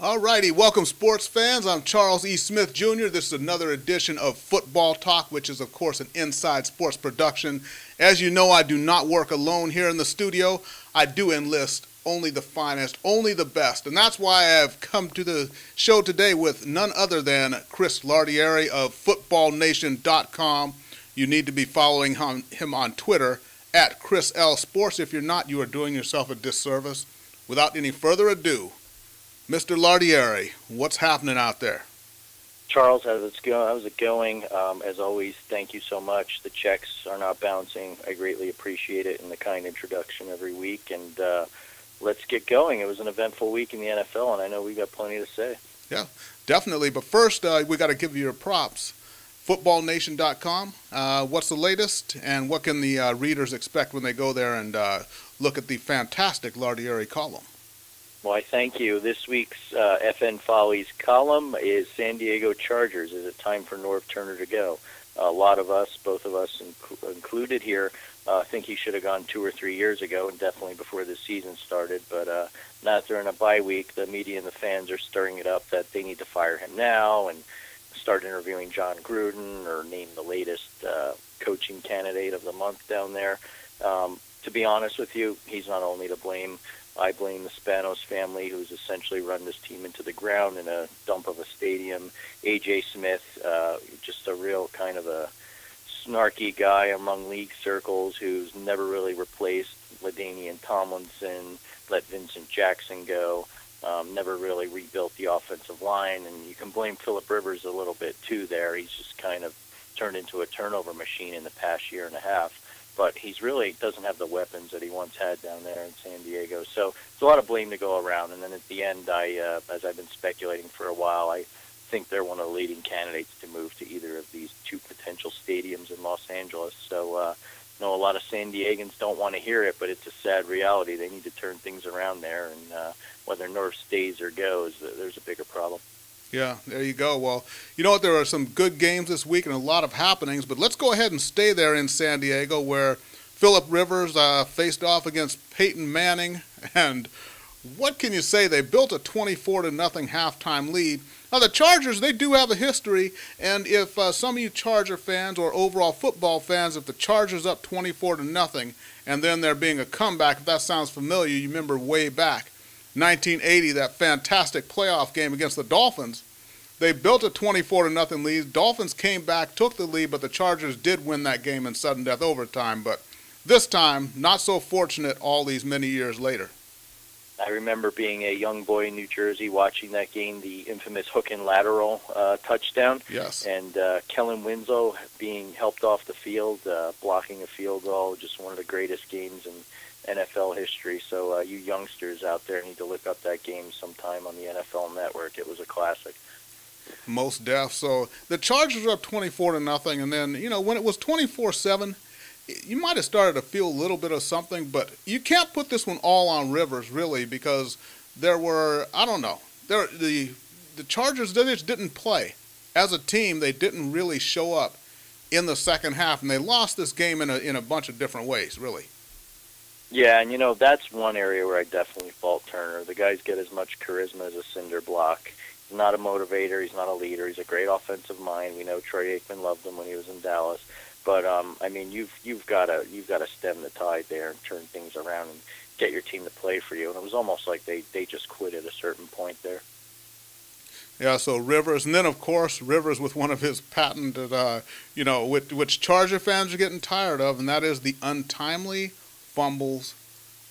All righty, welcome sports fans. I'm Charles E. Smith Jr. This is another edition of Football Talk, which is, of course, an inside sports production. As you know, I do not work alone here in the studio. I do enlist only the finest, only the best. And that's why I've come to the show today with none other than Chris Lardieri of FootballNation.com. You need to be following him on Twitter at Chris L. Sports. If you're not, you are doing yourself a disservice. Without any further ado, Mr. Lardieri, what's happening out there? Charles, how's it going? As always, thank you so much. The checks are not bouncing. I greatly appreciate it and the kind introduction every week. And let's get going. It was an eventful week in the NFL, and I know we got plenty to say. Yeah, definitely. But first, we got to give you your props. FootballNation.com. What's the latest, and what can the readers expect when they go there and look at the fantastic Lardieri column? Well, I thank you. This week's FN Follies column is San Diego Chargers. Is it time for Norv Turner to go? A lot of us, both of us included here, think he should have gone 2 or 3 years ago, and definitely before the season started. But now that they're in a bye week, the media and the fans are stirring it up that they need to fire him now and start interviewing John Gruden or name the latest coaching candidate of the month down there. To be honest with you, he's not only to blame. I blame the Spanos family, who's essentially run this team into the ground in a dump of a stadium. A.J. Smith, just a real kind of a snarky guy among league circles who's never really replaced LaDainian Tomlinson, let Vincent Jackson go, never really rebuilt the offensive line. And you can blame Phillip Rivers a little bit, too, there. He's just kind of turned into a turnover machine in the past year and a half. But he's really doesn't have the weapons that he once had down there in San Diego. So it's a lot of blame to go around. And then at the end, as I've been speculating for a while, I think they're one of the leading candidates to move to either of these two potential stadiums in Los Angeles. So I know a lot of San Diegans don't want to hear it, but it's a sad reality. They need to turn things around there. And whether North stays or goes, there's a bigger problem. Yeah, there you go. Well, you know what? There are some good games this week and a lot of happenings, but let's go ahead and stay there in San Diego where Phillip Rivers faced off against Peyton Manning. And what can you say? They built a 24-0 halftime lead. Now, the Chargers, they do have a history, and if some of you Charger fans or overall football fans, if the Chargers up 24-0 and then there being a comeback, if that sounds familiar, you remember way back. 1980, that fantastic playoff game against the Dolphins. They built a 24-0 lead. Dolphins came back, took the lead, but the Chargers did win that game in sudden death overtime. But this time, not so fortunate all these many years later. I remember being a young boy in New Jersey watching that game, the infamous hook and lateral touchdown. Yes. And Kellen Winslow being helped off the field, blocking a field goal, just one of the greatest games in NFL history. So you youngsters out there need to look up that game sometime on the NFL Network. It was a classic. Most deaf. So the Chargers were up 24-0, and then, you know, when it was 24-7, you might have started to feel a little bit of something, but you can't put this one all on Rivers, really, because there were, I don't know, the Chargers, they just didn't play. As a team, they didn't really show up in the second half, and they lost this game in a bunch of different ways, really. Yeah, and, you know, that's one area where I definitely fault Turner. The guy's got as much charisma as a cinder block. He's not a motivator. He's not a leader. He's a great offensive mind. We know Troy Aikman loved him when he was in Dallas. But, I mean, you've got to stem the tide there and turn things around and get your team to play for you. And it was almost like they just quit at a certain point there. Yeah, so Rivers, and then, of course, Rivers with one of his patented, which Charger fans are getting tired of, and that is the untimely fumbles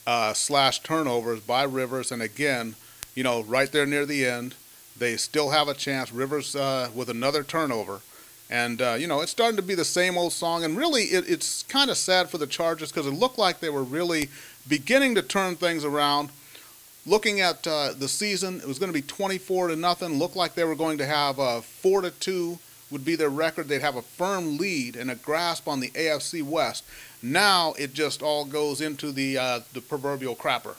/ turnovers by Rivers. And again, you know, right there near the end, they still have a chance. Rivers with another turnover. And, you know, it's starting to be the same old song. And really, it's kind of sad for the Chargers because it looked like they were really beginning to turn things around. Looking at the season, it was going to be 24-0. Looked like they were going to have 4-2 would be their record. They'd have a firm lead and a grasp on the AFC West. Now it just all goes into the proverbial crapper.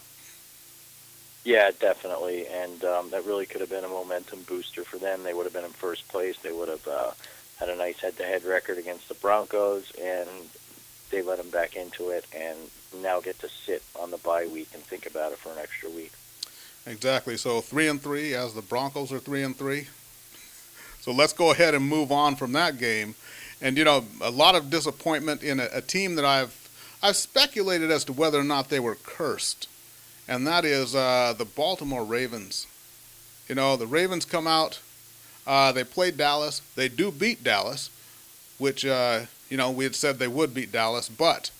Yeah, definitely, and that really could have been a momentum booster for them. They would have been in first place. They would have had a nice head-to-head record against the Broncos, and they let them back into it, and now get to sit on the bye week and think about it for an extra week. Exactly. So 3-3, as the Broncos are 3-3. So let's go ahead and move on from that game. And a lot of disappointment in a team that I've speculated as to whether or not they were cursed, and that is the Baltimore Ravens. The Ravens come out. They played Dallas. They do beat Dallas, which we had said they would beat Dallas, but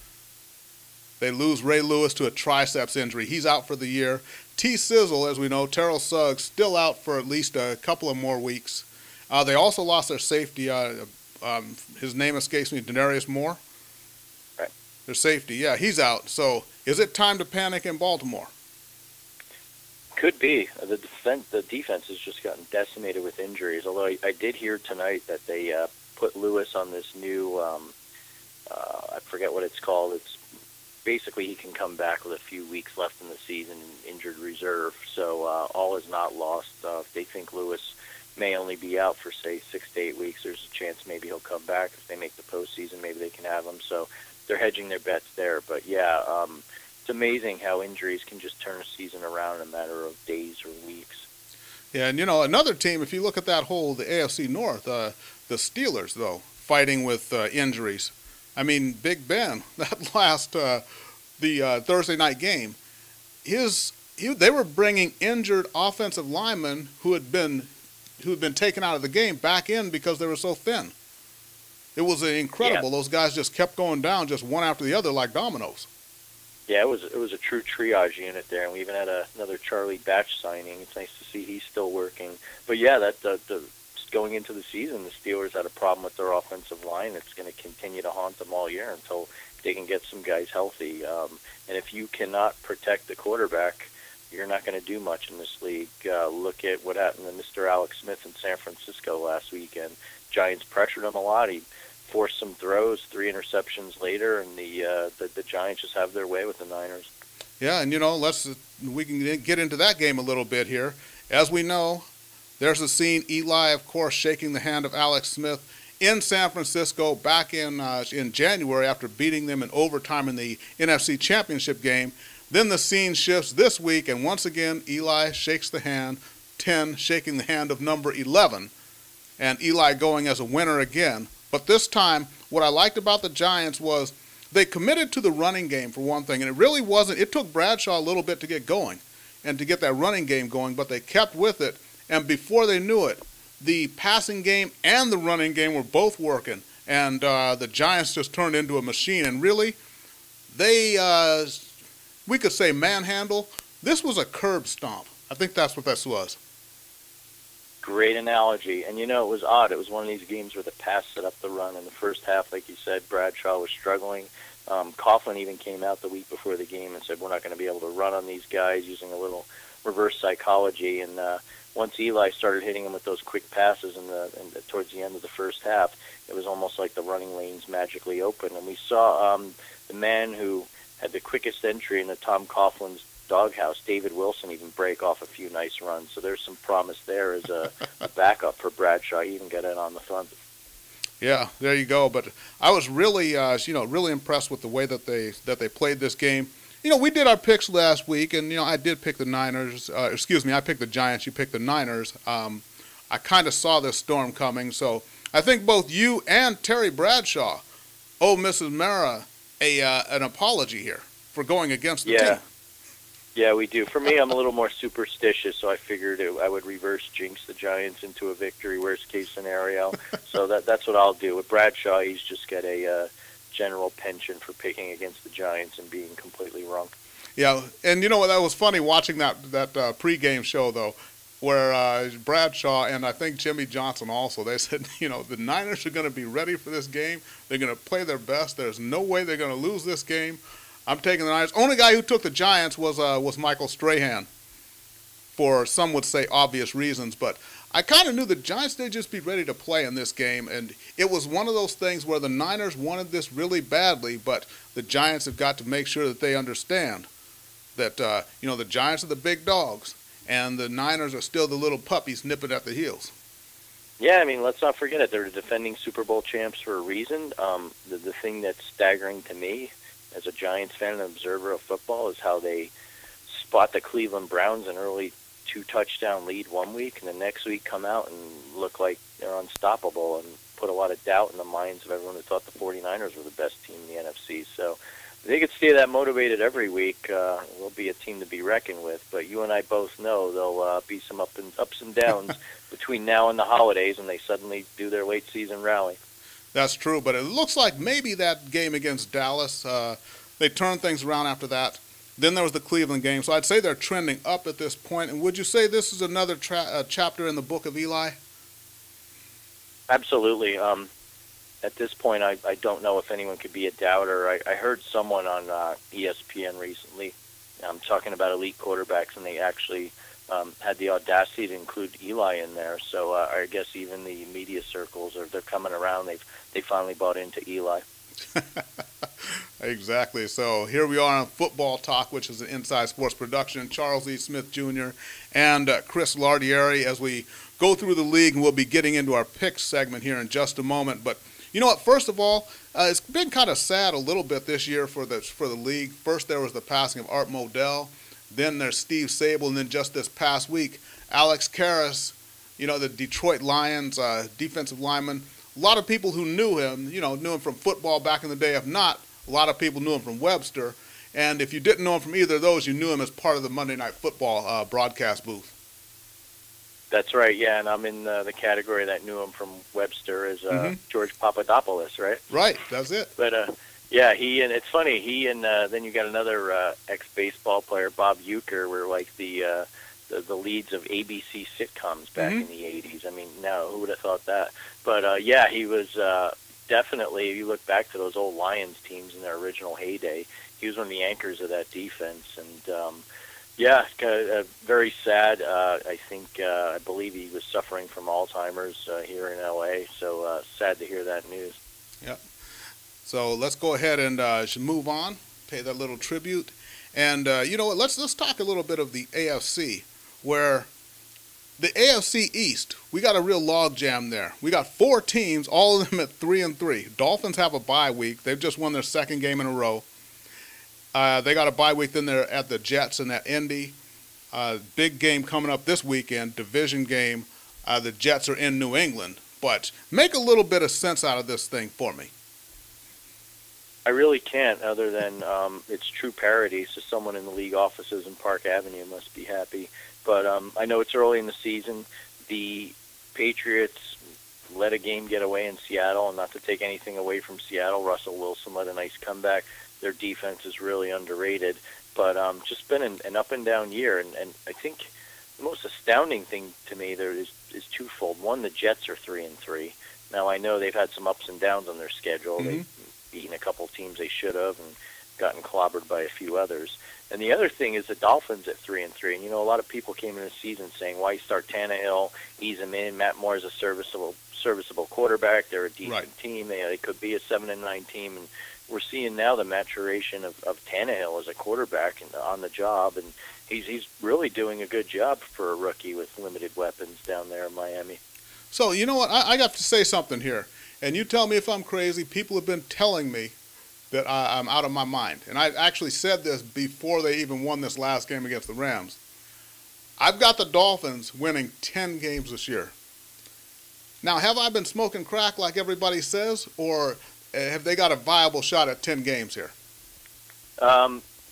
they lose Ray Lewis to a triceps injury. He's out for the year. T-Sizzle, as we know, Terrell Suggs, still out for at least a couple of more weeks. They also lost their safety. His name escapes me, Denarius Moore. Right. Their safety, yeah, he's out. So is it time to panic in Baltimore? Could be. The defense has just gotten decimated with injuries, although I did hear tonight that they put Lewis on this new, I forget what it's called. It's basically he can come back with a few weeks left in the season in injured reserve. So all is not lost. If they think Lewis may only be out for, say, 6 to 8 weeks, there's a chance maybe he'll come back. If they make the postseason, maybe they can have him. So they're hedging their bets there. But, yeah, it's amazing how injuries can just turn a season around in a matter of days or weeks. Yeah, and another team, if you look at that whole, the AFC North, the Steelers, though, fighting with injuries. I mean, Big Ben, that last, the Thursday night game, they were bringing injured offensive linemen who had been taken out of the game back in because they were so thin. It was incredible. Yeah. Those guys just kept going down, just one after the other, like dominoes. Yeah, it was a true triage unit there, and we even had another Charlie Batch signing. It's nice to see he's still working. But yeah, going into the season, the Steelers had a problem with their offensive line. It's going to continue to haunt them all year until they can get some guys healthy. And if you cannot protect the quarterback, you're not going to do much in this league. Look at what happened to Mr. Alex Smith in San Francisco last weekend. Giants pressured him a lot. He forced some throws, 3 interceptions later, and the Giants just have their way with the Niners. Yeah, and we can get into that game a little bit here. As we know, there's a scene, Eli, of course, shaking the hand of Alex Smith in San Francisco back in January after beating them in overtime in the NFC Championship game. Then the scene shifts this week, and once again, Eli shakes the hand, 10 shaking the hand of number 11, and Eli going as a winner again. But this time, what I liked about the Giants was they committed to the running game, for one thing, and it really wasn't. It took Bradshaw a little bit to get going and to get that running game going, but they kept with it, and before they knew it, the passing game and the running game were both working, and the Giants just turned into a machine, and really, we could say manhandle. This was a curb stomp. I think that's what this was. Great analogy. And, it was odd. It was one of these games where the pass set up the run. In the first half, like you said, Bradshaw was struggling. Coughlin even came out the week before the game and said, we're not going to be able to run on these guys, using a little reverse psychology. And once Eli started hitting him with those quick passes towards the end of the first half, it was almost like the running lanes magically opened. And we saw the man who had the quickest entry in the Tom Coughlin's doghouse, David Wilson, even break off a few nice runs. So there's some promise there as a backup for Bradshaw. He even got in on the front. Yeah, there you go. But I was really, really impressed with the way that they played this game. We did our picks last week, and I did pick the Niners. I picked the Giants. You picked the Niners. I kind of saw this storm coming, so I think both you and Terry Bradshaw owe Mrs. Mara an apology here for going against the team. Yeah, we do. For me, I'm a little more superstitious, so I figured I would reverse jinx the Giants into a victory, worst case scenario. So that's what I'll do. With Bradshaw, he's just got a general penchant for picking against the Giants and being completely wrong. Yeah, and what, that was funny watching that pregame show, though, where Bradshaw and I think Jimmy Johnson also, they said, the Niners are going to be ready for this game. They're going to play their best. There's no way they're going to lose this game. I'm taking the Niners. Only guy who took the Giants was Michael Strahan, for some would say obvious reasons. But I kind of knew the Giants, they'd just be ready to play in this game. And it was one of those things where the Niners wanted this really badly, but the Giants have got to make sure that they understand that, the Giants are the big dogs, and the Niners are still the little puppies nipping at the heels. Yeah, I mean, let's not forget it. They're the defending Super Bowl champs for a reason. The thing that's staggering to me, as a Giants fan and observer of football, is how they fought the Cleveland Browns an early 2-touchdown lead one week, and the next week come out and look like they're unstoppable and put a lot of doubt in the minds of everyone who thought the 49ers were the best team in the NFC. So if they could stay that motivated every week, we'll be a team to be reckoned with. But you and I both know there'll be some ups and downs between now and the holidays, and they suddenly do their late season rally. That's true, but it looks like maybe that game against Dallas, they turned things around after that. Then there was the Cleveland game, so I'd say they're trending up at this point. And would you say this is another chapter in the book of Eli? Absolutely. At this point, I don't know if anyone could be a doubter. I heard someone on ESPN recently talking about elite quarterbacks, and they actually had the audacity to include Eli in there. So I guess even the media circles, they're coming around. They finally bought into Eli. Exactly. So here we are on Football Talk, which is an Inside Sports production. Charles E. Smith Jr. and Chris Lardieri as we go through the league, and we'll be getting into our picks segment here in just a moment. But you know what? First of all, it's been kind of sad a little bit this year for the league. First, there was the passing of Art Modell. Then there's Steve Sable, and then just this past week, Alex Karras, the Detroit Lions defensive lineman. A lot of people who knew him, knew him from football back in the day. If not, a lot of people knew him from Webster. And if you didn't know him from either of those, you knew him as part of the Monday Night Football broadcast booth. That's right, yeah, and I'm in the category that knew him from Webster as George Papadopoulos, right? Right, that's it. But, yeah, and it's funny, he and then you got another ex-baseball player, Bob Uecker, were like the leads of ABC sitcoms back in the 80s. I mean, now who would have thought that? But, yeah, he was definitely, if you look back to those old Lions teams in their original heyday, he was one of the anchors of that defense. And, yeah, very sad. I believe he was suffering from Alzheimer's here in L.A., so sad to hear that news. Yep. So let's go ahead and move on, pay that little tribute. And you know what, let's talk a little bit of the AFC, where the AFC East, we got a real log jam there. We got 4 teams, all of them at 3-3. Dolphins have a bye week. They've just won their second game in a row. They got a bye week, then they're at the Jets and at Indy. Big game coming up this weekend, division game. The Jets are in New England. But make a little bit of sense out of this thing for me. I really can't, other than it's true parody, so someone in the league offices in Park Avenue must be happy. But I know it's early in the season. The Patriots let a game get away in Seattle, and not to take anything away from Seattle, Russell Wilson led a nice comeback. Their defense is really underrated, but just been an up-and-down year. And I think the most astounding thing to me there is twofold. One, the Jets are 3-3. Now, I know they've had some ups and downs on their schedule. They've beaten a couple teams they should have and gotten clobbered by a few others. And the other thing is the Dolphins at 3-3. And, a lot of people came in the season saying, why start Tannehill, ease him in. Matt Moore is a serviceable quarterback. They're a decent team. They could be a 7-9 team. And we're seeing now the maturation of Tannehill as a quarterback and on the job. And he's really doing a good job for a rookie with limited weapons down there in Miami. So, you know what? I got to say something here. And you tell me if I'm crazy. People have been telling me that I'm out of my mind. And I actually said this before they even won this last game against the Rams. I've got the Dolphins winning 10 games this year. Now, have I been smoking crack like everybody says, or have they got a viable shot at 10 games here?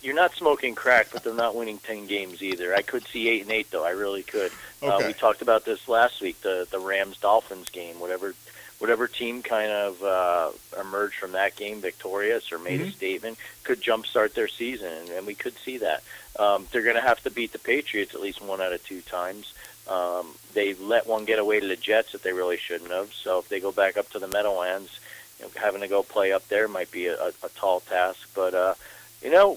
You're not smoking crack, but they're not winning 10 games either. I could see 8-8, though. I really could. Okay. We talked about this last week, the Rams-Dolphins game. Whatever team kind of emerged from that game victorious or made a statement could jumpstart their season, and we could see that. They're going to have to beat the Patriots at least 1 out of 2 times. They let one get away to the Jets that they really shouldn't have. So if they go back up to the Meadowlands, having to go play up there might be a tall task. But,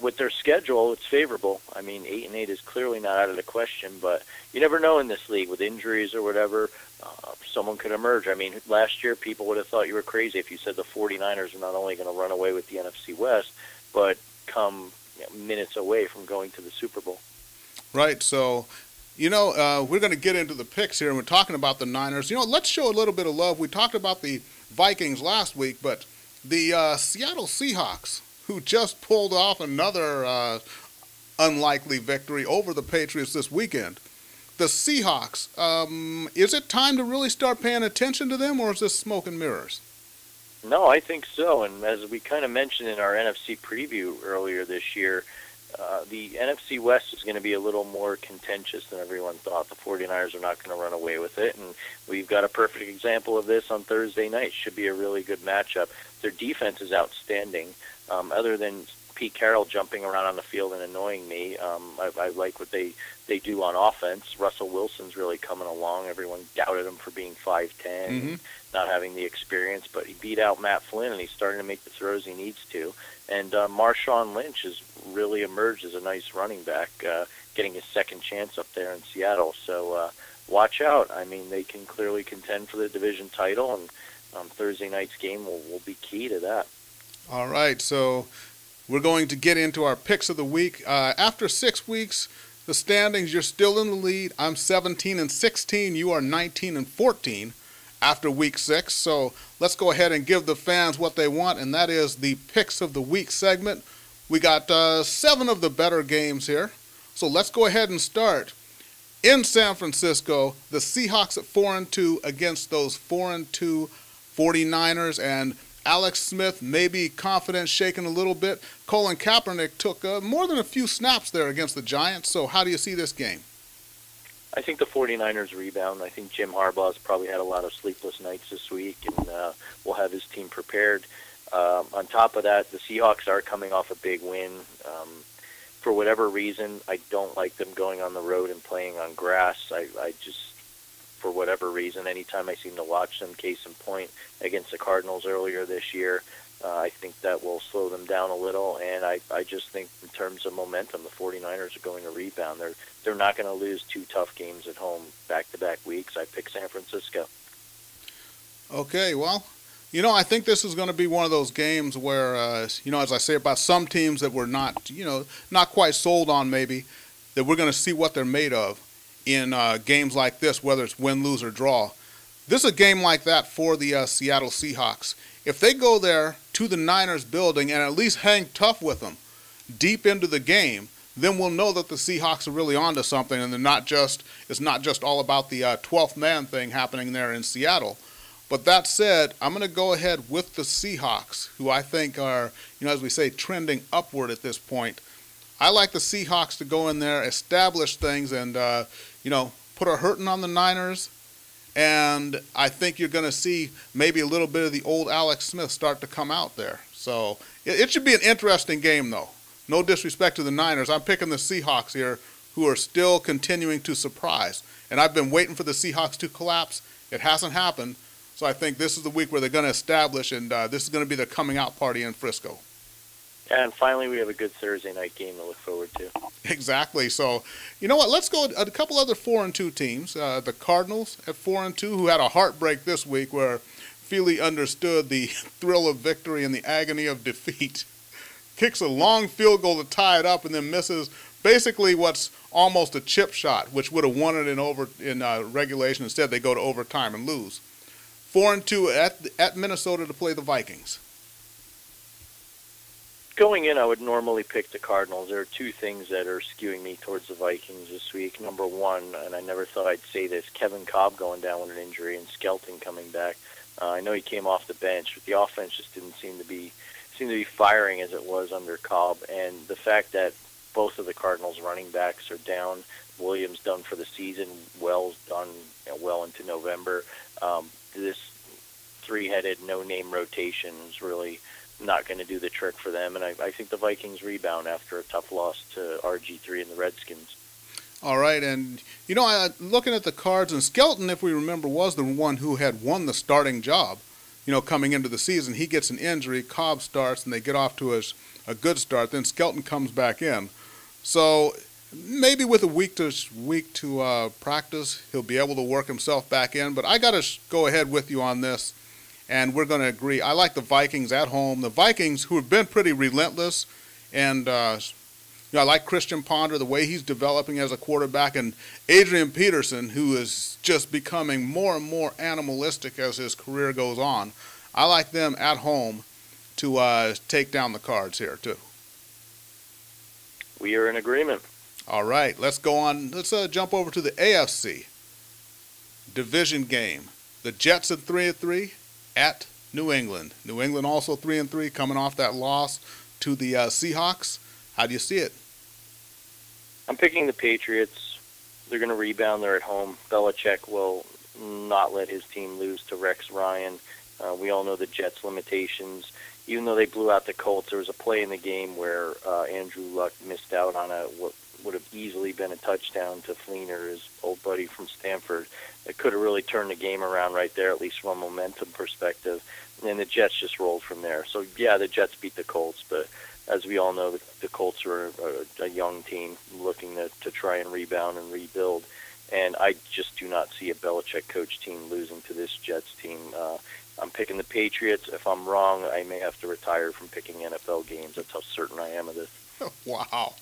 with their schedule, it's favorable. I mean, 8-8 is clearly not out of the question, but you never know in this league with injuries or whatever. Someone could emerge. I mean, last year people would have thought you were crazy if you said the 49ers are not only going to run away with the NFC West, but come minutes away from going to the Super Bowl. Right. So, we're going to get into the picks here, and we're talking about the Niners. Let's show a little bit of love. We talked about the Vikings last week, but the Seattle Seahawks, who just pulled off another unlikely victory over the Patriots this weekend. The Seahawks, is it time to really start paying attention to them, or is this smoke and mirrors? No, I think so. And as we kind of mentioned in our NFC preview earlier this year, the NFC West is going to be a little more contentious than everyone thought. The 49ers are not going to run away with it, and we've got a perfect example of this on Thursday night. Should be a really good matchup. Their defense is outstanding. Other than Pete Carroll jumping around on the field and annoying me, I like what they do on offense. Russell Wilson's really coming along. Everyone doubted him for being 5'10", and not having the experience, but he beat out Matt Flynn, and he's starting to make the throws he needs to. And Marshawn Lynch has really emerged as a nice running back, getting his second chance up there in Seattle. So watch out. I mean, they can clearly contend for the division title, and Thursday night's game will be key to that. All right, so we're going to get into our picks of the week. After 6 weeks, the standings, you're still in the lead. I'm 17-16. You are 19-14 after week 6. So let's go ahead and give the fans what they want, and that is the picks of the week segment. We got 7 of the better games here. So let's go ahead and start. In San Francisco, the Seahawks at 4-2 against those 4-2 49ers, and Alex Smith may be confident, shaking a little bit. Colin Kaepernick took more than a few snaps there against the Giants. So how do you see this game? I think the 49ers rebound. I think Jim Harbaugh's probably had a lot of sleepless nights this week, and will have his team prepared. On top of that, the Seahawks are coming off a big win. For whatever reason, I don't like them going on the road and playing on grass. I just, for whatever reason, anytime I seem to watch them, case in point, against the Cardinals earlier this year, I think that will slow them down a little, and I just think in terms of momentum, the 49ers are going to rebound. They're not going to lose 2 tough games at home back-to-back weeks. I pick San Francisco. Okay, well, I think this is going to be one of those games where, as I say about some teams that we're not quite sold on maybe, that we're going to see what they're made of in games like this, whether it's win, lose, or draw. This is a game like that for the Seattle Seahawks. If they go there to the Niners building and at least hang tough with them deep into the game, then we'll know that the Seahawks are really onto something, and it's not just all about the 12th man thing happening there in Seattle. But that said, I'm going to go ahead with the Seahawks, who I think are, as we say, trending upward at this point. I like the Seahawks to go in there, establish things, and, put a hurting on the Niners. And I think you're going to see maybe a little bit of the old Alex Smith start to come out there. So it should be an interesting game, though. No disrespect to the Niners. I'm picking the Seahawks here, who are still continuing to surprise. And I've been waiting for the Seahawks to collapse. It hasn't happened. So I think this is the week where they're going to establish, and this is going to be their coming out party in Frisco. And finally, we have a good Thursday night game to look forward to. Exactly. So, you know what? Let's go a couple other 4-2 teams. The Cardinals at 4-2, who had a heartbreak this week where Feely understood the thrill of victory and the agony of defeat. Kicks a long field goal to tie it up and then misses basically what's almost a chip shot, which would have won it in regulation. Instead, they go to overtime and lose. 4-2 at Minnesota to play the Vikings. Going in, I would normally pick the Cardinals. There are 2 things that are skewing me towards the Vikings this week. Number one, and I never thought I'd say this, Kevin Cobb going down with an injury and Skelton coming back. I know he came off the bench, but the offense just didn't seem to be firing as it was under Cobb. And the fact that both of the Cardinals running backs are down, Williams done for the season, Wells done well into November. This 3-headed, no-name rotation is really not going to do the trick for them, and I think the Vikings rebound after a tough loss to RG3 and the Redskins. All right, and looking at the Cards, and Skelton, if we remember, was the one who had won the starting job, coming into the season. He gets an injury, Cobb starts, and they get off to a good start. Then Skelton comes back in. So maybe with a week to practice, he'll be able to work himself back in. But I got to go ahead with you on this, and we're going to agree. I like the Vikings at home. The Vikings, who have been pretty relentless, and I like Christian Ponder, the way he's developing as a quarterback, and Adrian Peterson, who is just becoming more and more animalistic as his career goes on. I like them at home to take down the Cards here, too. We are in agreement. All right, let's go on. Let's jump over to the AFC division game. The Jets at 3-3 at New England. New England also 3-3, coming off that loss to the Seahawks. How do you see it? I'm picking the Patriots. They're going to rebound. They're at home. Belichick will not let his team lose to Rex Ryan. We all know the Jets' limitations. Even though they blew out the Colts, there was a play in the game where Andrew Luck missed out on what would have easily been a touchdown to Fleener, his old buddy from Stanford. It could have really turned the game around right there, at least from a momentum perspective. And the Jets just rolled from there. So, yeah, the Jets beat the Colts, but as we all know, the Colts are a young team looking to try and rebound and rebuild. And I just do not see a Belichick coach team losing to this Jets team. I'm picking the Patriots. If I'm wrong, I may have to retire from picking NFL games. That's how certain I am of this. Wow.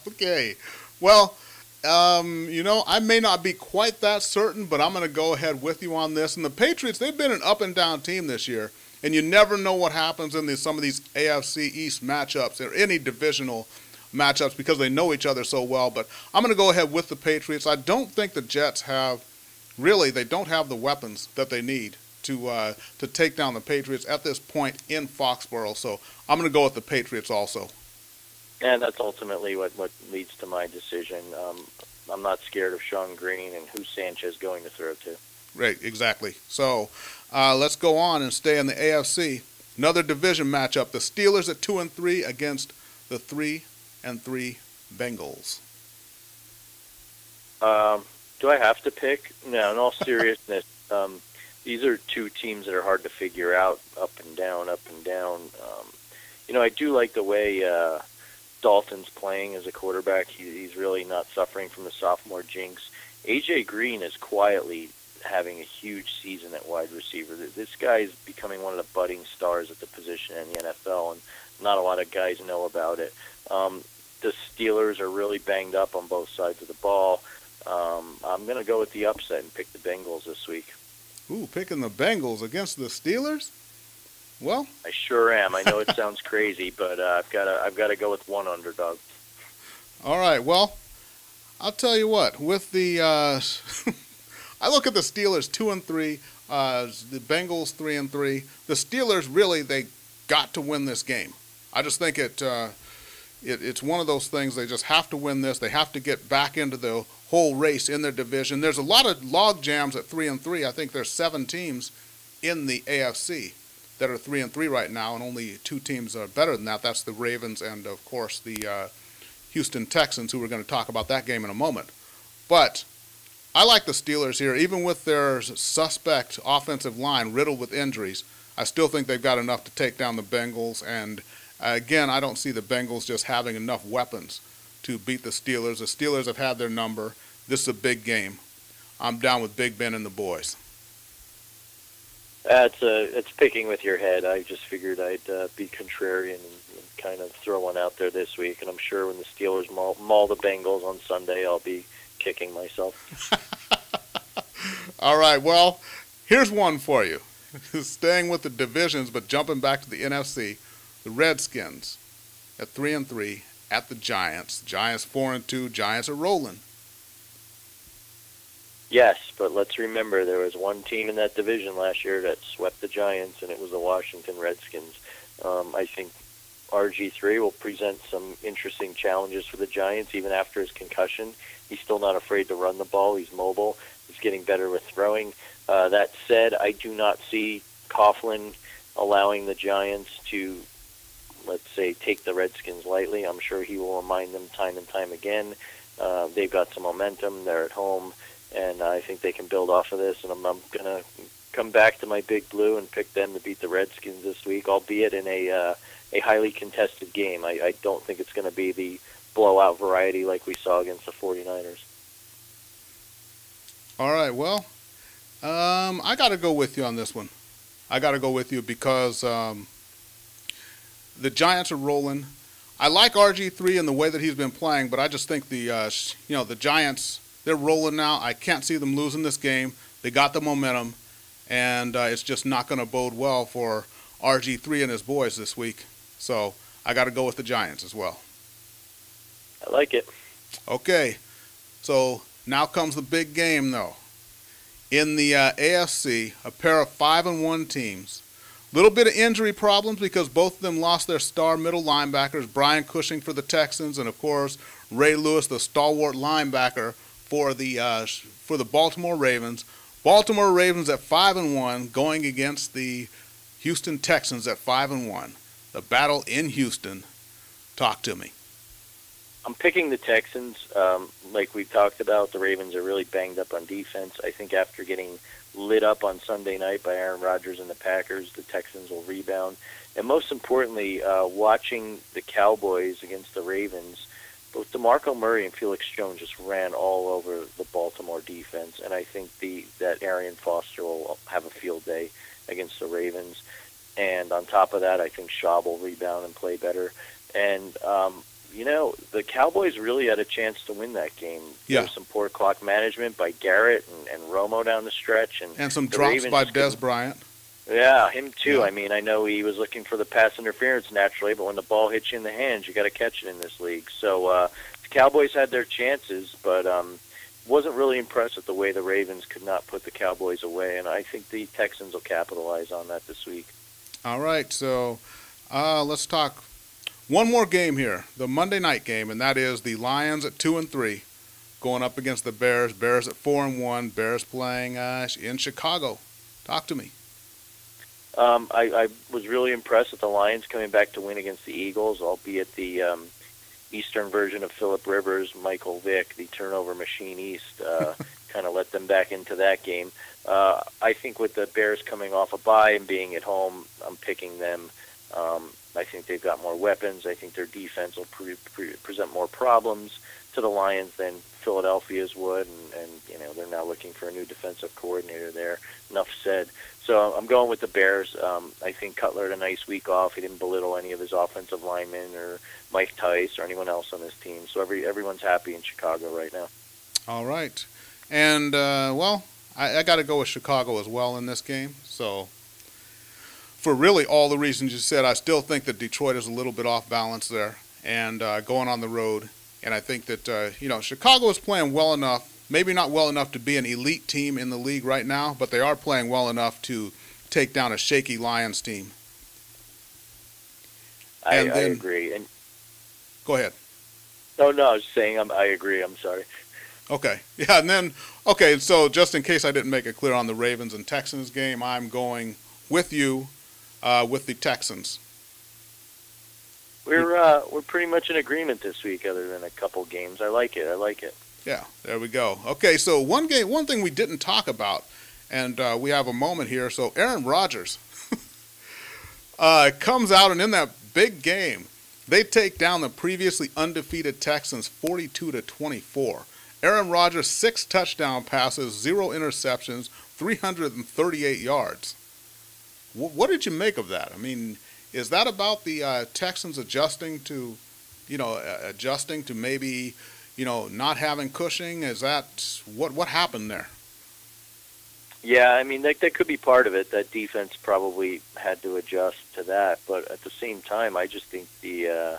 Okay. Well, I may not be quite that certain, but I'm going to go ahead with you on this. And the Patriots, they've been an up-and-down team this year. And you never know what happens in some of these AFC East matchups or any divisional matchups because they know each other so well. But I'm going to go ahead with the Patriots. I don't think the Jets they don't have the weapons that they need to take down the Patriots at this point in Foxborough. So I'm going to go with the Patriots also. And that's ultimately what leads to my decision. I'm not scared of Sean Green and who's Sanchez going to throw to. Right, exactly. So let's go on and stay in the AFC. Another division matchup: the Steelers at 2-3 against the 3-3 Bengals. Do I have to pick? No. In all seriousness, these are two teams that are hard to figure out. Up and down, up and down. I do like the way Dalton's playing as a quarterback. He's really not suffering from the sophomore jinx. A.J. Green is quietly having a huge season at wide receiver. This guy is becoming one of the budding stars at the position in the NFL, and not a lot of guys know about it. The Steelers are really banged up on both sides of the ball. I'm going to go with the upset and pick the Bengals this week. Ooh, picking the Bengals against the Steelers? Well, I sure am. I know it sounds crazy, but I've got to go with one underdog. All right. Well, I'll tell you what. With the I look at the Steelers 2-3, the Bengals 3-3. The Steelers really they got to win this game. I just think it's one of those things they just have to win this. They have to get back into the whole race in their division. There's a lot of log jams at 3-3. I think there's 7 teams in the AFC that are 3-3 right now, and only 2 teams are better than that. That's the Ravens and, of course, the Houston Texans, who we're going to talk about that game in a moment. But I like the Steelers here. Even with their suspect offensive line riddled with injuries, I still think they've got enough to take down the Bengals. And, again, I don't see the Bengals just having enough weapons to beat the Steelers. The Steelers have had their number. This is a big game. I'm down with Big Ben and the boys. It's picking with your head. I just figured I'd be contrarian and kind of throw one out there this week. And I'm sure when the Steelers maul the Bengals on Sunday, I'll be kicking myself. All right, well, here's one for you. Staying with the divisions, but jumping back to the NFC, the Redskins at 3-3 at the Giants. Giants 4-2. Giants are rolling. Yes, but let's remember there was one team in that division last year that swept the Giants, and it was the Washington Redskins. I think RG3 will present some interesting challenges for the Giants, even after his concussion. He's still not afraid to run the ball. He's mobile. He's getting better with throwing. That said, I do not see Coughlin allowing the Giants to, let's say, take the Redskins lightly. I'm sure he will remind them time and time again. They've got some momentum. They're at home. And I think they can build off of this, and I'm going to come back to my Big Blue and pick them to beat the Redskins this week, albeit in a highly contested game. I don't think it's going to be the blowout variety like we saw against the 49ers. All right, well, I got to go with you on this one. I got to go with you because the Giants are rolling. I like RG3 and the way that he's been playing, but I just think the Giants, they're rolling now. I can't see them losing this game. They got the momentum, and it's just not going to bode well for RG3 and his boys this week. So I got to go with the Giants as well. I like it. Okay, so now comes the big game, though. In the AFC, a pair of 5-1 teams. Little bit of injury problems because both of them lost their star middle linebackers, Brian Cushing for the Texans, and of course Ray Lewis, the stalwart linebacker for the Baltimore Ravens. Baltimore Ravens at 5-1, going against the Houston Texans at 5-1. The battle in Houston. Talk to me. I'm picking the Texans. Like we talked about, the Ravens are really banged up on defense. I think after getting lit up on Sunday night by Aaron Rodgers and the Packers, the Texans will rebound. And most importantly, watching the Cowboys against the Ravens, both DeMarco Murray and Felix Jones just ran all over the Baltimore defense, and I think that Arian Foster will have a field day against the Ravens. And on top of that, I think Schaub will rebound and play better. And the Cowboys really had a chance to win that game. Yeah. There was some poor clock management by Garrett and Romo down the stretch, and some drops by Dez Bryant. Yeah, him too. Yeah. I mean, I know he was looking for the pass interference naturally, but when the ball hits you in the hands, you got to catch it in this league. So the Cowboys had their chances, but wasn't really impressed with the way the Ravens could not put the Cowboys away, and I think the Texans will capitalize on that this week. All right, so let's talk one more game here, the Monday night game, and that is the Lions at 2-3 going up against the Bears. Bears at 4-1. Bears playing in Chicago. Talk to me. I was really impressed with the Lions coming back to win against the Eagles, albeit the Eastern version of Phillip Rivers, Michael Vick, the turnover machine East, kind of let them back into that game. I think with the Bears coming off a bye and being at home, I'm picking them. I think they've got more weapons. I think their defense will present more problems to the Lions than Philadelphia's would, and they're now looking for a new defensive coordinator there. Enough said. So I'm going with the Bears. I think Cutler had a nice week off. He didn't belittle any of his offensive linemen or Mike Tice or anyone else on his team. So everyone's happy in Chicago right now. All right. And, I got to go with Chicago as well in this game. So for really all the reasons you said, I still think that Detroit is a little bit off balance there and going on the road. And I think that, Chicago is playing well enough, maybe not well enough to be an elite team in the league right now, but they are playing well enough to take down a shaky Lions team. I agree. And go ahead. No, I was saying I agree. I'm sorry. Okay. Yeah, and then, so just in case I didn't make it clear on the Ravens and Texans game, I'm going with you with the Texans. We're pretty much in agreement this week, other than a couple games. I like it. Yeah, there we go. Okay, so one thing we didn't talk about, and we have a moment here. So Aaron Rodgers comes out, and in that big game, they take down the previously undefeated Texans 42-24. Aaron Rodgers, 6 touchdown passes, 0 interceptions, 338 yards. What did you make of that? I mean, is that about the Texans adjusting to maybe, not having Cushing? Is that what happened there? Yeah, I mean, that could be part of it. That defense probably had to adjust to that. But at the same time, I just think the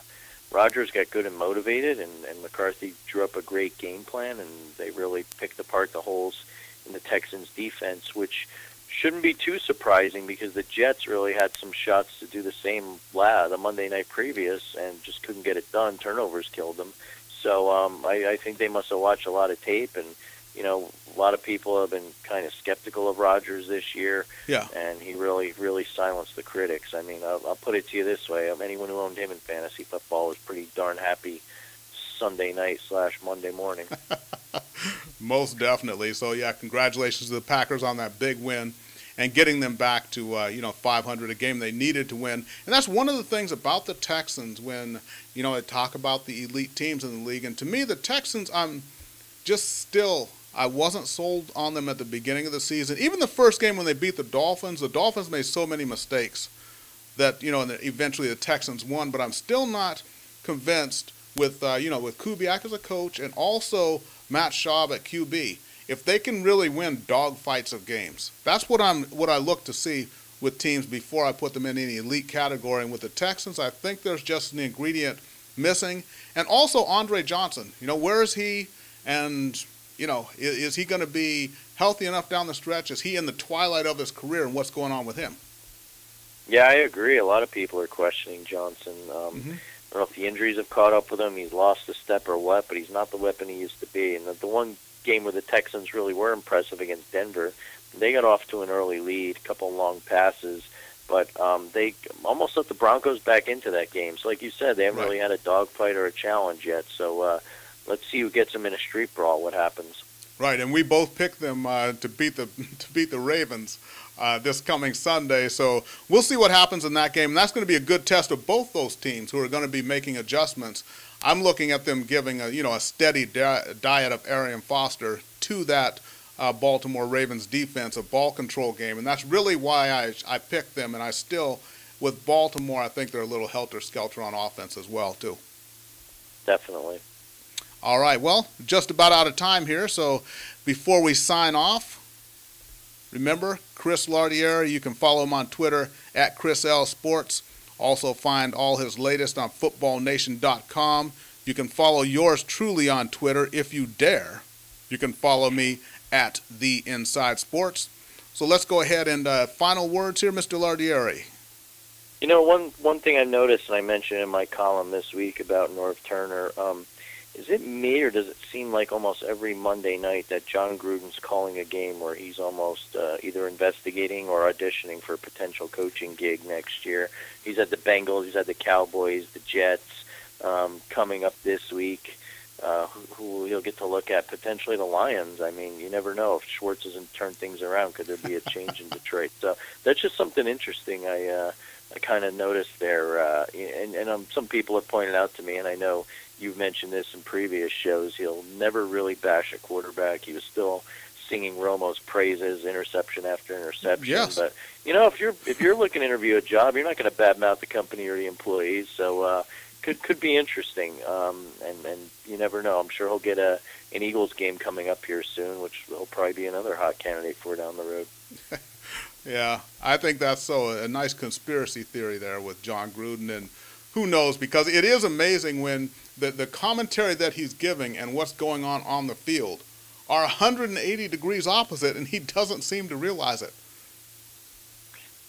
Rodgers got good and motivated, and McCarthy drew up a great game plan, and they really picked apart the holes in the Texans' defense, which shouldn't be too surprising because the Jets really had some shots to do the same the Monday night previous and just couldn't get it done. Turnovers killed them. So I think they must have watched a lot of tape, and a lot of people have been kind of skeptical of Rodgers this year. Yeah. And he really silenced the critics. I mean, I'll put it to you this way. Anyone who owned him in fantasy football was pretty darn happy Sunday night / Monday morning. Most definitely. So, yeah, congratulations to the Packers on that big win and getting them back to, 500, a game they needed to win. And that's one of the things about the Texans when, I talk about the elite teams in the league. And to me, the Texans, I wasn't sold on them at the beginning of the season. Even the first game when they beat the Dolphins made so many mistakes that, and eventually the Texans won. But I'm still not convinced with Kubiak as a coach and also Matt Schaub at QB. If they can really win dogfights of games, that's what I look to see with teams before I put them in any elite category. And with the Texans, I think there's just an ingredient missing. And also Andre Johnson. You know, where is he? And, you know, is he going to be healthy enough down the stretch? Is he in the twilight of his career, and what's going on with him? Yeah, I agree. A lot of people are questioning Johnson. I don't know if the injuries have caught up with him. He's lost a step or what, but he's not the weapon he used to be. And the one game where the Texans really were impressive against Denver, they got off to an early lead, a couple long passes, but they almost let the Broncos back into that game. So like you said, they haven't really had a dogfight or a challenge yet. So let's see who gets them in a street brawl, what happens. Right, and we both picked them to beat the Ravens this coming Sunday. So we'll see what happens in that game. And that's going to be a good test of both those teams who are going to be making adjustments. I'm looking at them giving a steady diet of Arian Foster to that Baltimore Ravens defense, a ball control game. And that's really why I picked them. And I still, with Baltimore, I think they're a little helter-skelter on offense as well, too. Definitely. All right, well, just about out of time here, so before we sign off, remember, Chris Lardieri, you can follow him on Twitter at ChrisLSports. Also find all his latest on FootballNation.com. You can follow yours truly on Twitter if you dare. You can follow me at The Inside Sports. So let's go ahead and final words here, Mr. Lardieri. You know, one thing I noticed, and I mentioned in my column this week about Norv Turner, is it me, or does it seem like almost every Monday night that John Gruden's calling a game where he's almost either investigating or auditioning for a potential coaching gig next year? He's at the Bengals, he's at the Cowboys, the Jets, coming up this week, who he'll get to look at, potentially the Lions. I mean, you never know. If Schwartz doesn't turn things around, could there be a change in Detroit? So that's just something interesting I kind of noticed there. And some people have pointed out to me, and I know you've mentioned this in previous shows, he'll never really bash a quarterback. He was still singing Romo's praises, interception after interception. Yes. But you know, if you're looking to interview a job, you're not going to badmouth the company or the employees. So could be interesting. And you never know. I'm sure he'll get an Eagles game coming up here soon, which will probably be another hot candidate for down the road. Yeah, I think that's a nice conspiracy theory there with John Gruden, and who knows, because it is amazing when the commentary that he's giving and what's going on the field are 180 degrees opposite, and he doesn't seem to realize it.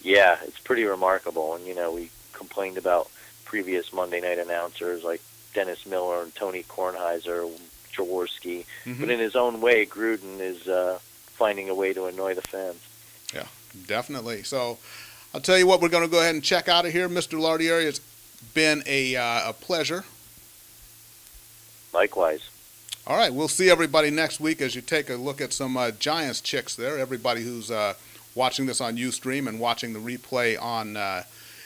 Yeah, it's pretty remarkable. And, you know, we complained about previous Monday night announcers like Dennis Miller and Tony Kornheiser, Jaworski. But in his own way, Gruden is finding a way to annoy the fans. Yeah, definitely. So I'll tell you what, we're going to go ahead and check out of here. Mr. Lardieri, it's been a pleasure. Likewise. All right, we'll see everybody next week as you take a look at some Giants chicks there. Everybody who's watching this on Ustream and watching the replay on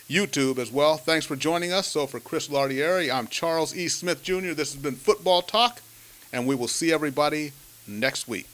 YouTube as well. Thanks for joining us. So for Chris Lardieri, I'm Charles E. Smith Jr. This has been Football Talk, and we will see everybody next week.